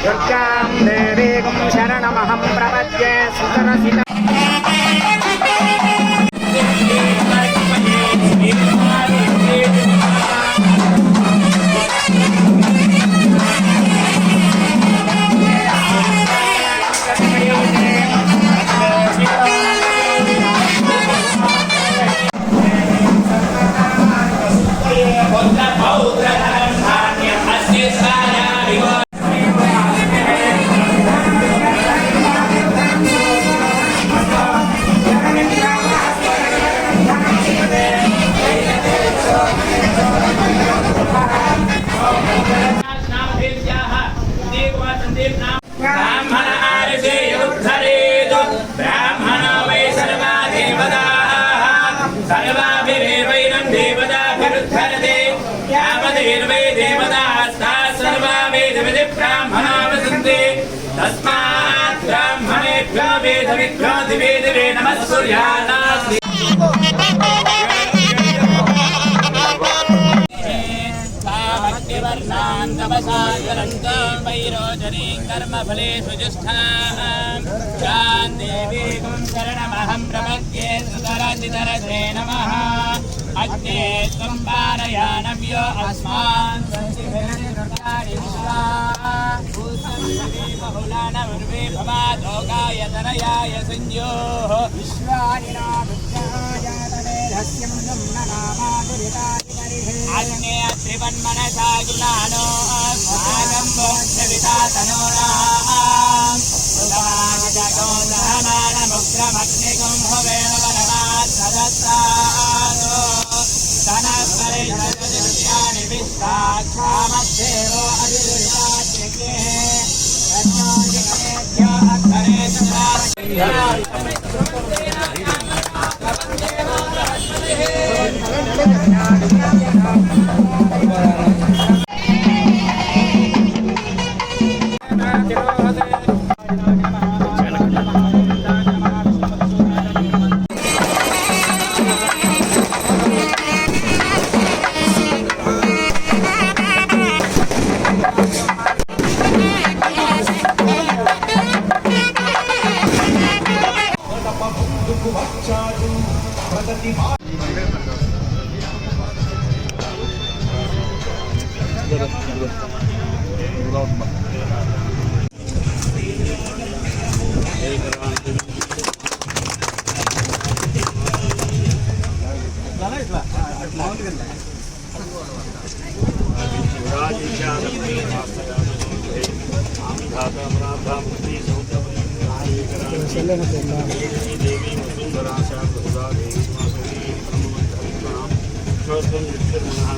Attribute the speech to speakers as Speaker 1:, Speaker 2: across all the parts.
Speaker 1: దుర్గాం దేవీం శరణమహం ప్రపద్యే సుతరసిత
Speaker 2: तस्मात् ब्राह्मणेभ्यो वेदविभ्यो दिवे दिवे नमः सूर्यानास्ति भक्तिवर्णान् तपसाचरन्तं वैरोचनीं कर्मफलेषु जुष्टाम् देवीं शरणमहं प्रपद्ये सुतरसितरसे नमः अग्ने त्वं पारयानव्यो अस्मान् बहुलानवर्वे भवादोगाय तनयाय संयोः विश्वानिना विद्यायातनेरस्यं अग्ने त्रिवन्मनसा गुणानो अस्माकं मोक्षविता तनोराम् उदानमुग्रमग्निकं भवेन वनमात् सदस्तानो तनस्मरेणि विश्वाक्षामद्देवो अधिदुरिताच्यके रत्नादिगणेभ्यो अग्रे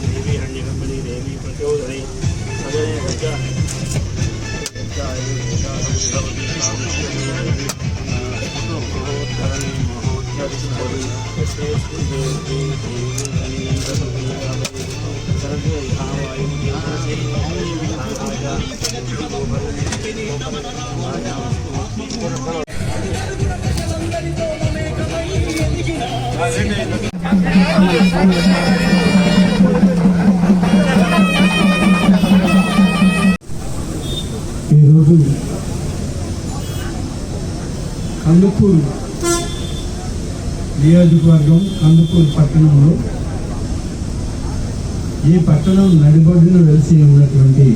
Speaker 2: देवी हरण्यकंपनी देवी प्रचोदने
Speaker 3: ఈరోజు కందుకూరు నియోజకవర్గం కందుకూరు పట్టణంలో ఈ పట్టణం నడిబొడ్డున వెలిసి ఉన్నటువంటి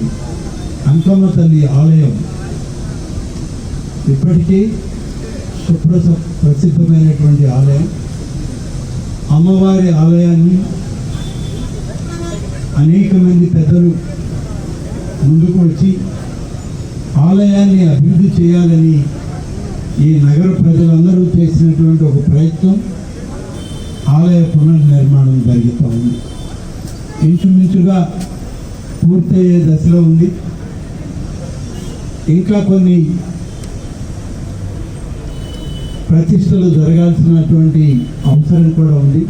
Speaker 3: అంకమ్మ తల్లి ఆలయం ఇప్పటికీ ప్రసిద్ధమైనటువంటి ఆలయం. అమ్మవారి ఆలయాన్ని అనేక మంది పెద్దలు ముందుకు వచ్చి ఆలయాన్ని అభివృద్ధి చేయాలని ఈ నగర ప్రజలందరూ చేసినటువంటి ఒక ప్రయత్నం ఆలయ పునర్నిర్మాణం జరుగుతూ ఉంది. ఇంచుమించుగా పూర్తయ్యే దశలో ఉంది. ఇంకా కొన్ని ప్రతిష్టలు జరగాల్సినటువంటి అవసరం కూడా ఉంది.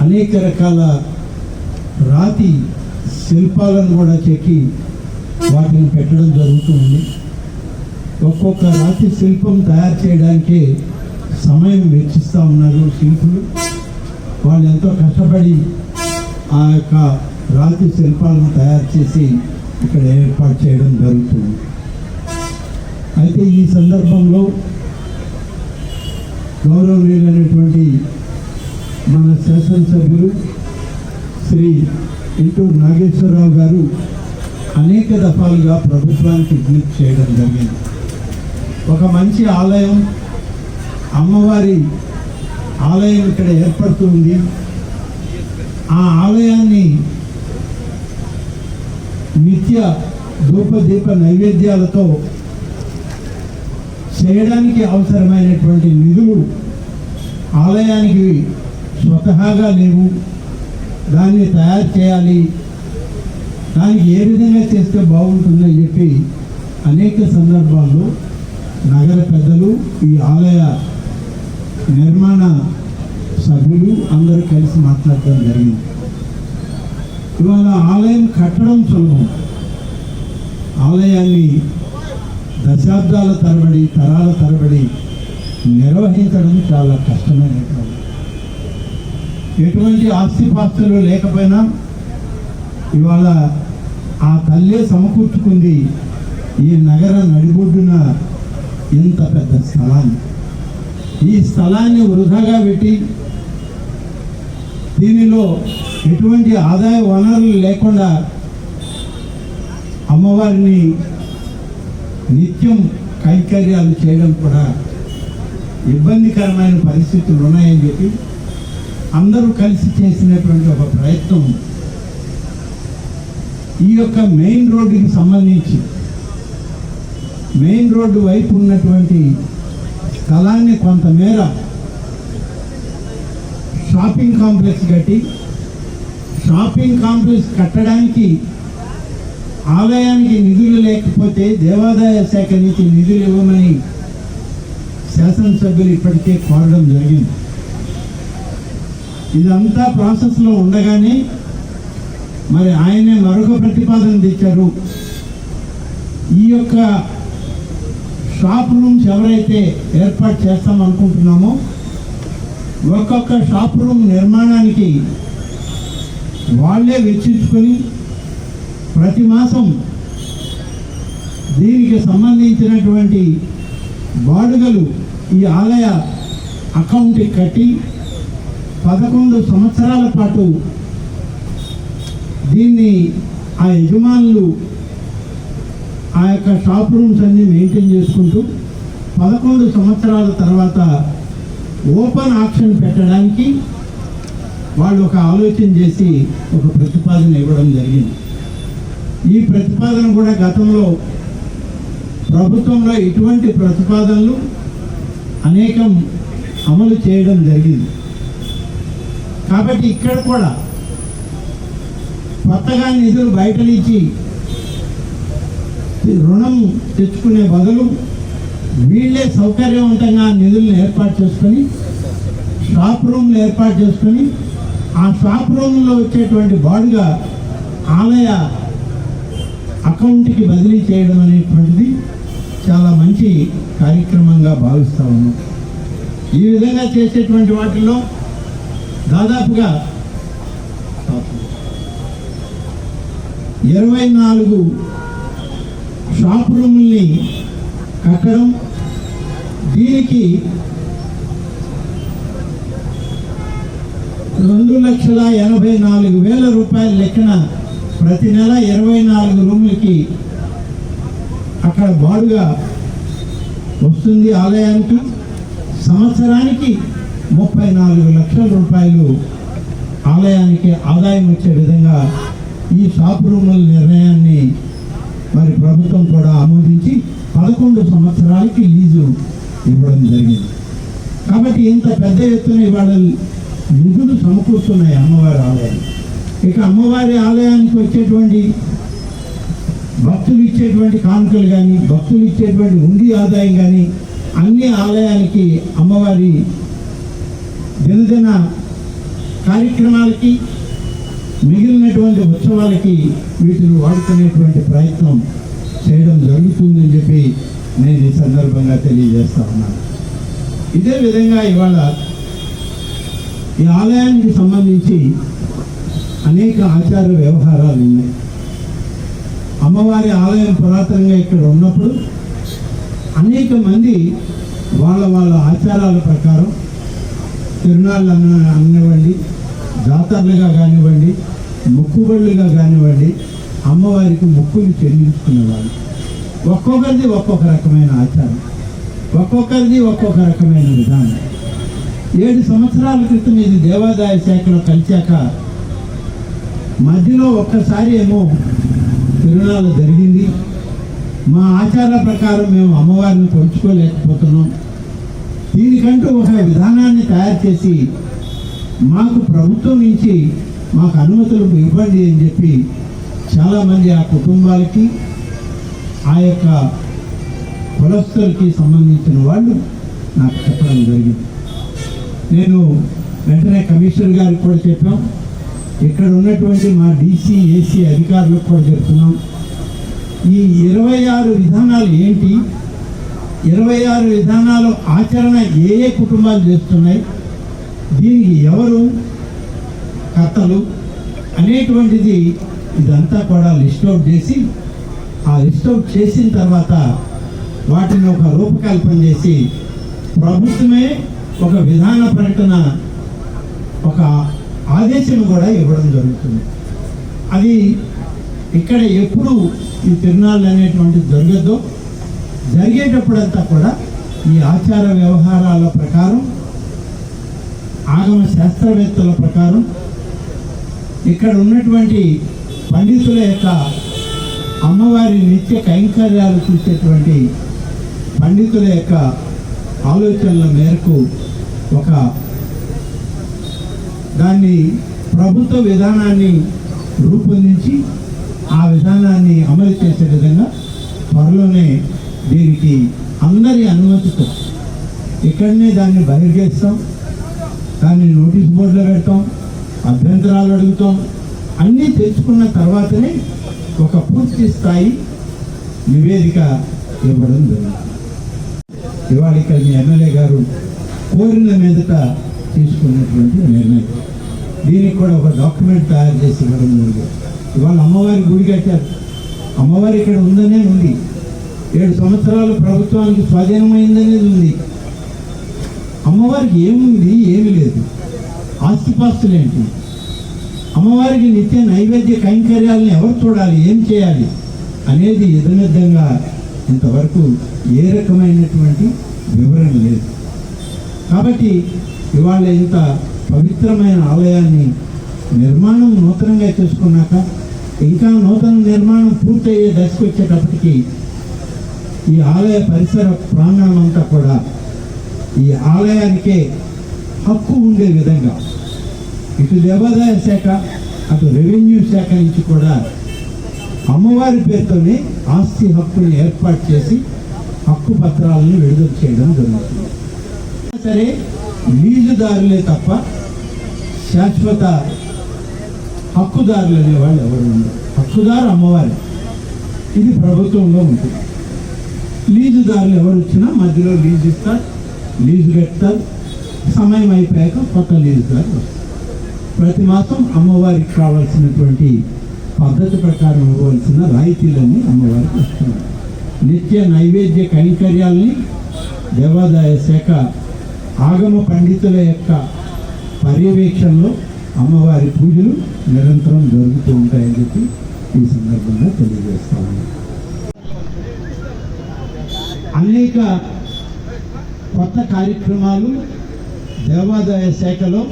Speaker 3: అనేక రకాల రాతి శిల్పాలను కూడా చెక్కి వాటిని పెట్టడం జరుగుతుంది. ఒక్కొక్క రాతి శిల్పం తయారు చేయడానికే సమయం వెచ్చిస్తూ ఉన్నారు శిల్పులు. వాళ్ళు ఎంతో కష్టపడి ఆ యొక్క రాతి శిల్పాలను తయారు చేసి ఇక్కడ ఏర్పాటు చేయడం జరుగుతుంది. అయితే ఈ సందర్భంలో గౌరవనీయులైనటువంటి మన శాసనసభ్యులు శ్రీ ఇంటూరు నాగేశ్వరరావు గారు అనేక దఫాలుగా ప్రభుత్వానికి విజ్ఞప్తి చేయడం జరిగింది. ఒక మంచి ఆలయం, అమ్మవారి ఆలయం ఇక్కడ ఏర్పడుతుంది. ఆ ఆలయాన్ని నిత్య ధూపదీప నైవేద్యాలతో చేయడానికి అవసరమైనటువంటి నిధులు ఆలయానికి స్వతహాగా లేవు. దాన్ని తయారు చేయాలి, దానికి ఏ విధంగా చేస్తే బాగుంటుందని చెప్పి అనేక సందర్భాల్లో నగర పెద్దలు, ఈ ఆలయ నిర్మాణ సభ్యులు అందరూ కలిసి మాట్లాడటం జరిగింది. ఇవాళ ఆలయం కట్టడం సులభం, ఆలయాన్ని దశాబ్దాల తరబడి తరాల తరబడి నిర్వహించడం చాలా కష్టమైనటువంటి. ఎటువంటి ఆస్తిపాస్తులు లేకపోయినా ఇవాళ ఆ తల్లే సమకూర్చుకుంది ఈ నగర నడిబొడ్డున ఇంత పెద్ద స్థలాన్ని. ఈ స్థలాన్ని వృధాగా పెట్టి దీనిలో ఎటువంటి ఆదాయ వనరులు లేకుండా అమ్మవారిని నిత్యం కైంకర్యాలు చేయడం కూడా ఇబ్బందికరమైన పరిస్థితులు ఉన్నాయని చెప్పి అందరూ కలిసి చేసినటువంటి ఒక ప్రయత్నం ఈ యొక్క మెయిన్ రోడ్డుకి సంబంధించి మెయిన్ రోడ్డు వైపు ఉన్నటువంటి స్థలాన్ని కొంతమేర షాపింగ్ కాంప్లెక్స్ కట్టి, షాపింగ్ కాంప్లెక్స్ కట్టడానికి ఆలయానికి నిధులు లేకపోతే దేవాదాయ శాఖ నుంచి నిధులు ఇవ్వమని శాసనసభ్యులు ఇప్పటికే కోరడం జరిగింది. ఇదంతా ప్రాసెస్లో ఉండగానే మరి ఆయనే మరొక ప్రతిపాదన తెచ్చారు. ఈ యొక్క షాప్ రూమ్స్ ఎవరైతే ఏర్పాటు చేస్తామనుకుంటున్నామో ఒక్కొక్క షాప్ రూమ్ నిర్మాణానికి వాళ్ళే వెచ్చించుకొని ప్రతి మాసం దీనికి సంబంధించినటువంటి బాడుగలు ఈ ఆలయ అకౌంట్కి కట్టి 11 సంవత్సరాల పాటు దీన్ని ఆ యజమానులు ఆ యొక్క షాప్ రూమ్స్ అన్ని మెయింటైన్ చేసుకుంటూ 11 సంవత్సరాల తర్వాత ఓపెన్ ఆక్షన్ పెట్టడానికి వాళ్ళు ఒక ఆలోచన చేసి ఒక ప్రతిపాదన ఇవ్వడం జరిగింది. ఈ ప్రతిపాదన కూడా గతంలో ప్రభుత్వంలో ఇటువంటి ప్రతిపాదనలు అనేకం అమలు చేయడం జరిగింది. కాబట్టి ఇక్కడ కూడా కొత్తగా నిధులు బయట నుంచి రుణం తెచ్చుకునే బదులు వీళ్ళే సౌకర్యవంతంగా నిధులను ఏర్పాటు చేసుకొని షాప్ రూమ్లు ఏర్పాటు చేసుకొని ఆ షాప్ రూమ్లో వచ్చేటువంటి బాడుగా ఆలయ అకౌంట్కి బదిలీ చేయడం అనేటువంటిది చాలా మంచి కార్యక్రమంగా భావిస్తా ఉన్నాం. ఈ విధంగా చేసేటువంటి వాటిల్లో దాదాపుగా 24 షాప్ రూముల్ని కట్టడం, దీనికి 2,84,000 రూపాయల లెక్కన ప్రతి నెల 24 రూములకి అక్కడ బాడుగా వస్తుంది ఆలయానికి. సంవత్సరానికి 34 లక్షల రూపాయలు ఆలయానికి ఆదాయం వచ్చే విధంగా ఈ షాప్ రూముల నిర్ణయాన్ని మరి ప్రభుత్వం కూడా ఆమోదించి 11 సంవత్సరాలకి లీజు ఇవ్వడం జరిగింది. కాబట్టి ఇంత పెద్ద ఎత్తున ఇవాళ నిధులు సమకూరుతున్నాయి అమ్మవారి ఆలయం. ఇక అమ్మవారి ఆలయానికి వచ్చేటువంటి భక్తులు ఇచ్చేటువంటి కానుకలు కానీ, భక్తులు ఇచ్చేటువంటి ఉండి ఆదాయం కానీ అన్ని ఆలయానికి అమ్మవారి దినదిన కార్యక్రమాలకి మిగిలినటువంటి ఉత్సవాలకి వీటిని వాడుకునేటువంటి ప్రయత్నం చేయడం జరుగుతుందని చెప్పి నేను ఈ సందర్భంగా తెలియజేస్తా ఉన్నాను. ఇదే విధంగా ఇవాళ ఈ ఆలయానికి సంబంధించి అనేక ఆచార వ్యవహారాలు ఉన్నాయి. అమ్మవారి ఆలయం పురాతనంగా ఇక్కడ ఉన్నప్పుడు అనేక మంది వాళ్ళ ఆచారాల ప్రకారం తిరునాళ్ళు అనివ్వండి, జాతరలుగా కానివ్వండి, మొక్కుబళ్ళుగా కానివ్వండి, అమ్మవారికి మొక్కులు చెల్లించుకునేవాళ్ళు. ఒక్కొక్కరిది ఒక్కొక్క రకమైన ఆచారం, ఒక్కొక్కరిది ఒక్కొక్క రకమైన విధానం. 7 సంవత్సరాల క్రితం ఇది దేవాదాయ శాఖలో కలిశాక మధ్యలో ఒక్కసారి ఏమో తిరునాళ్ళు జరిగింది. మా ఆచార ప్రకారం మేము అమ్మవారిని కొలుచుకోలేకపోతున్నాం. దీనికంటూ ఒక విధానాన్ని తయారు చేసి మాకు ప్రభుత్వం నుంచి మాకు అనుమతులు ఇవ్వండి అని చెప్పి చాలామంది ఆ కుటుంబాలకి, ఆ యొక్క కులస్తులకి సంబంధించిన వాళ్ళు నాకు చెప్పడం జరిగింది. నేను వెంటనే కమిషనర్ గారికి కూడా చెప్పాం, ఇక్కడ ఉన్నటువంటి మా DC, AC అధికారులకు కూడా చెప్తున్నాం. ఈ 26 విధానాలు ఏంటి, 26 విధానాలు ఆచరణ ఏ కుటుంబాలు చేస్తున్నాయి, దీనికి ఎవరు కర్తలు అనేటువంటిది ఇదంతా కూడా లిస్ట్ అవుట్ చేసి, ఆ లిస్ట్ అవుట్ చేసిన తర్వాత వాటిని ఒక రూపకల్పన చేసి ప్రభుత్వమే ఒక విధాన ప్రకటన, ఒక ఆదేశం కూడా ఇవ్వడం జరుగుతుంది. అది ఇక్కడ ఎప్పుడు ఈ తిరునాళ్ళు అనేటువంటిది జరగద్దో, జరిగేటప్పుడంతా కూడా ఈ ఆచార వ్యవహారాల ప్రకారం, ఆగమ శాస్త్రవేత్తల ప్రకారం, ఇక్కడ ఉన్నటువంటి పండితుల యొక్క అమ్మవారి నిత్య కైంకర్యాలు చూసేటువంటి పండితుల యొక్క ఆలోచనల మేరకు ఒక దాన్ని ప్రభుత్వ విధానాన్ని రూపొందించి ఆ విధానాన్ని అమలు చేసే విధంగా త్వరలోనే దీనికి అందరి అనుమతితో ఇక్కడనే దాన్ని బహిర్గేస్తాం, దాన్ని నోటీస్ బోర్డులో పెడతాం, అభ్యంతరాలు అడుగుతాం. అన్నీ తెచ్చుకున్న తర్వాతనే ఒక పూర్తి స్థాయి నివేదిక ఇవ్వడం జరుగుతుంది. ఇవాళ ఇక్కడ మీ ఎమ్మెల్యే గారు కోరిన మీదట తీసుకున్నటువంటి నిర్ణయం, దీనికి కూడా ఒక డాక్యుమెంట్ తయారు చేసి ఇవ్వడం జరిగింది. ఇవాళ అమ్మవారి గుడి కట్టారు, అమ్మవారి ఇక్కడ ఉందనే ఉంది. 7 సంవత్సరాలు ప్రభుత్వానికి స్వాధీనమైందనేది ఉంది. అమ్మవారికి ఏముంది, ఏమి లేదు, ఆస్తిపాస్తులేంటి, అమ్మవారికి నిత్య నైవేద్య కైంకర్యాలను ఎవరు చూడాలి, ఏం చేయాలి అనేది యథనిద్ధంగా ఇంతవరకు ఏ రకమైనటువంటి వివరణ లేదు. కాబట్టి ఇవాళ ఇంత పవిత్రమైన ఆలయాన్ని నిర్మాణం నూతనంగా చేసుకున్నాక, ఇంకా నూతన నిర్మాణం పూర్తయ్యే దశకు వచ్చేటప్పటికి ఈ ఆలయ పరిసర ప్రాంగణం అంతా కూడా ఈ ఆలయానికే హక్కు ఉండే విధంగా ఇటు దేవాదాయ శాఖ, అటు రెవెన్యూ శాఖ నుంచి కూడా అమ్మవారి పేరుతోనే ఆస్తి హక్కుని ఏర్పాటు చేసి హక్కు పత్రాలను విడుదల చేయడం జరుగుతుంది. సరే, లీజుదారులే తప్ప శాశ్వత హక్కుదారులు అనేవాళ్ళు ఎవరు ఉండరు. హక్కుదారు అమ్మవారి, ఇది ప్రభుత్వంలో ఉంటుంది. లీజుదారులు ఎవరు వచ్చినా మధ్యలో లీజు ఇస్తారు, లీజు కడతారు, సమయం అయిపోయాక కొత్త లీజుదారు వస్తారు. ప్రతి మాసం అమ్మవారికి కావాల్సినటువంటి పద్ధతి ప్రకారం ఇవ్వవలసిన రాయితీలన్నీ అమ్మవారికి వస్తున్నాయి. నిత్య నైవేద్య కైంకర్యాలని దేవాదాయ శాఖ ఆగమ పండితుల యొక్క పర్యవేక్షణలో అమ్మవారి పూజలు నిరంతరం జరుగుతూ ఉంటాయని చెప్పి ఈ సందర్భంగా తెలియజేస్తాను. అనేక కొత్త కార్యక్రమాలు దేవాదాయ శాఖలో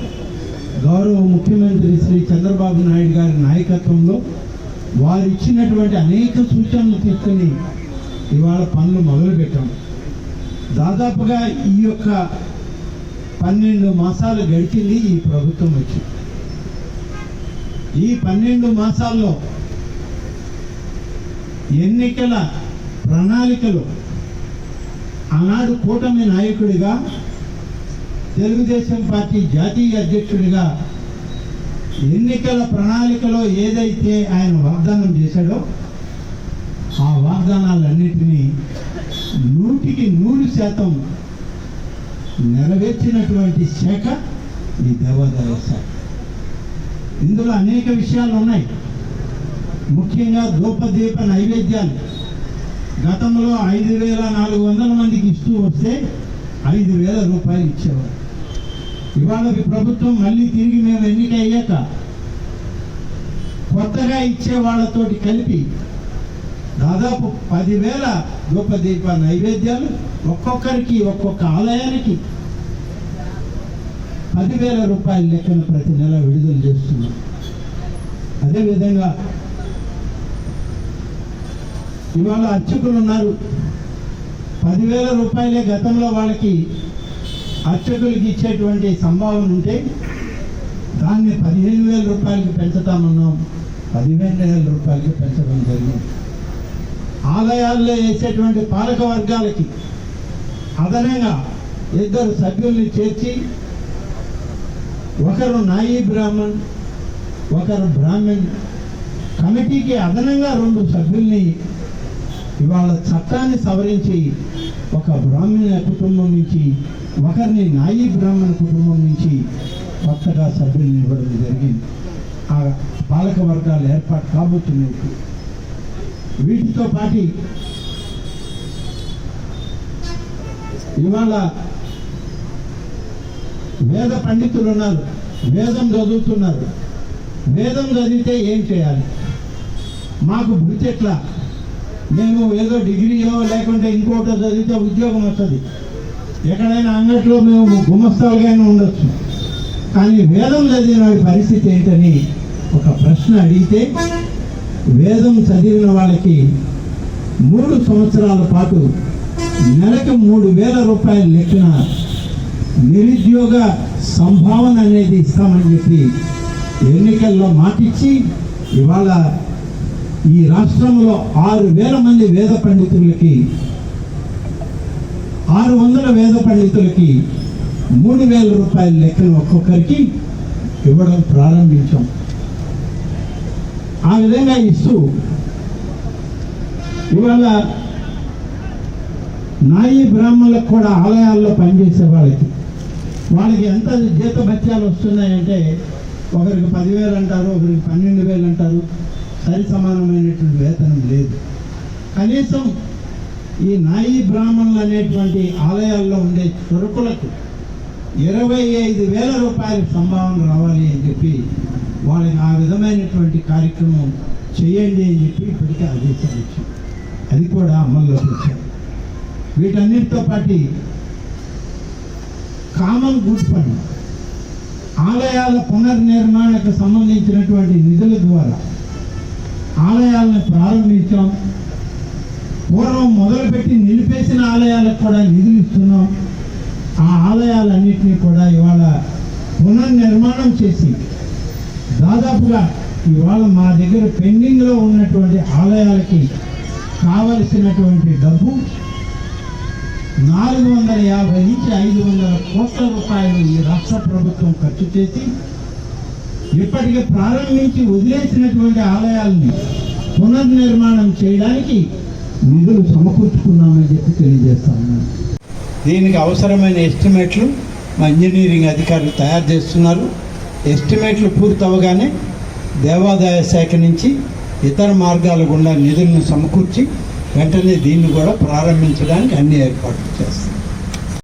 Speaker 3: గౌరవ ముఖ్యమంత్రి శ్రీ చంద్రబాబు నాయుడు గారి నాయకత్వంలో వారు ఇచ్చినటువంటి అనేక సూచనలు తీసుకుని ఇవాళ పనులు మొదలుపెట్టాం. దాదాపుగా ఈ యొక్క 12 మాసాలు గడిచింది ఈ ప్రభుత్వం వచ్చి. ఈ 12 మాసాల్లో ఎన్నికల ప్రణాళికలో ఆనాడు కూటమి నాయకుడిగా, తెలుగుదేశం పార్టీ జాతీయ అధ్యక్షుడిగా ఎన్నికల ప్రణాళికలో ఏదైతే ఆయన వాగ్దానం చేశాడో ఆ వాగ్దానాలన్నింటినీ 100% నెరవేర్చినటువంటి శాఖ ఈ దేవాదాయ శాఖ. ఇందులో అనేక విషయాలు ఉన్నాయి. ముఖ్యంగా ధూపదీప నైవేద్యాలు గతంలో 5,400 మందికి ఇస్తూ వస్తే 5,000 రూపాయలు ఇచ్చేవారు. ఇవాళ ప్రభుత్వం మళ్ళీ తిరిగి మేము ఎన్నికయ్యాక కొత్తగా ఇచ్చే వాళ్ళతోటి కలిపి దాదాపు 10,000 ధూపదీప నైవేద్యాలు ఒక్కొక్కరికి ఒక్కొక్క ఆలయానికి 10,000 రూపాయల లెక్కన ప్రతి నెల విడుదల చేస్తున్నాం. అదేవిధంగా ఇవాళ అర్చకులు ఉన్నారు. 10,000 రూపాయలే గతంలో వాళ్ళకి అర్చకులకి ఇచ్చేటువంటి సంభావన ఉంటే దాన్ని 15,000 రూపాయలకి పెంచుతామన్నాం. 15,000 రూపాయలకి పెంచడం జరిగింది. ఆలయాల్లో వేసేటువంటి పాలక వర్గాలకి అదనంగా 2 సభ్యుల్ని చేర్చి ఒకరు నాయీ బ్రాహ్మణ్, ఒకరు బ్రాహ్మణ్ కమిటీకి అదనంగా 2 సభ్యుల్ని ఇవాళ చట్టాన్ని సవరించి ఒక బ్రాహ్మణ కుటుంబం నుంచి ఒకరిని నాయీ బ్రాహ్మణ కుటుంబం నుంచి కొత్తగా సభ్యుల్ని ఇవ్వడం జరిగింది. ఆ పాలక వర్గాలు ఏర్పాటు కాబోతున్నాయి. వీటితో పాటు ఇవాళ వేద పండితులు ఉన్నారు, వేదం చదువుతున్నారు. వేదం చదివితే ఏం చేయాలి, మాకు వృత్తి ఎట్లా, మేము ఏదో డిగ్రీయో లేకుంటే ఇంకోటో చదివితే ఉద్యోగం వస్తుంది, ఎక్కడైనా అంగట్లో మేము గుమస్తాలుగానే ఉండొచ్చు, కానీ వేదం చదివిన పరిస్థితి ఏంటని ఒక ప్రశ్న అడిగితే వేదం చదివిన వాళ్ళకి 3 సంవత్సరాల పాటు నెలకు 3,000 రూపాయల లెక్కన నిరుద్యోగ సంభావన అనేది ఇస్తామని చెప్పి ఎన్నికల్లో మాటిచ్చి ఇవాళ ఈ రాష్ట్రంలో 6,000 మంది వేద పండితులకి 600 వేద పండితులకి 3,000 రూపాయల లెక్కన ఒక్కొక్కరికి ఇవ్వడం ప్రారంభించాం. ఆ విధంగా ఇస్తూ ఇవాళ నాయీ బ్రాహ్మణులకు కూడా ఆలయాల్లో పనిచేసే వాళ్ళకి ఎంత జీతభత్యాలు వస్తున్నాయంటే ఒకరికి 10,000 అంటారు, ఒకరికి 12,000 అంటారు. సరి సమానమైనటువంటి వేతనం లేదు. కనీసం ఈ నాయీ బ్రాహ్మణులు అనేటువంటి ఆలయాల్లో ఉండే చురుకులకు 25,000 రూపాయల సంభావన రావాలి అని చెప్పి వాళ్ళకి ఆ విధమైనటువంటి కార్యక్రమం చేయండి అని చెప్పి ఇప్పటికే ఆదేశాలు ఇచ్చాం. అది కూడా అమల్లోకి వచ్చాం. వీటన్నిటితో పాటు కామన్ గుడ్ ఫండ్ ఆలయాల పునర్నిర్మాణకు సంబంధించినటువంటి నిధుల ద్వారా ఆలయాలను ప్రారంభించాం. పూర్వం మొదలుపెట్టి నిలిపేసిన ఆలయాలకు కూడా నిధులు ఇస్తున్నాం. ఆ ఆలయాలన్నింటినీ కూడా ఇవాళ పునర్నిర్మాణం చేసి దాదాపుగా ఇవాళ మా దగ్గర పెండింగ్లో ఉన్నటువంటి ఆలయాలకి కావలసినటువంటి డబ్బు 450 నుంచి 500 కోట్ల రూపాయలు ఈ రాష్ట్ర ప్రభుత్వం ఖర్చు చేసి ఇప్పటికే ప్రారంభించి వదిలేసినటువంటి ఆలయాలని పునర్నిర్మాణం చేయడానికి నిధులు సమకూర్చుకున్నామని చెప్పి తెలియజేస్తాను. దీనికి అవసరమైన ఎస్టిమేట్లు మా ఇంజనీరింగ్ అధికారులు తయారు చేస్తున్నారు. ఎస్టిమేట్లు పూర్తవగానే దేవాదాయ శాఖ నుంచి ఇతర మార్గాల గుండా నిధులను సమకూర్చి వెంటనే దీన్ని కూడా ప్రారంభించడానికి అన్ని ఏర్పాట్లు చేస్తాం.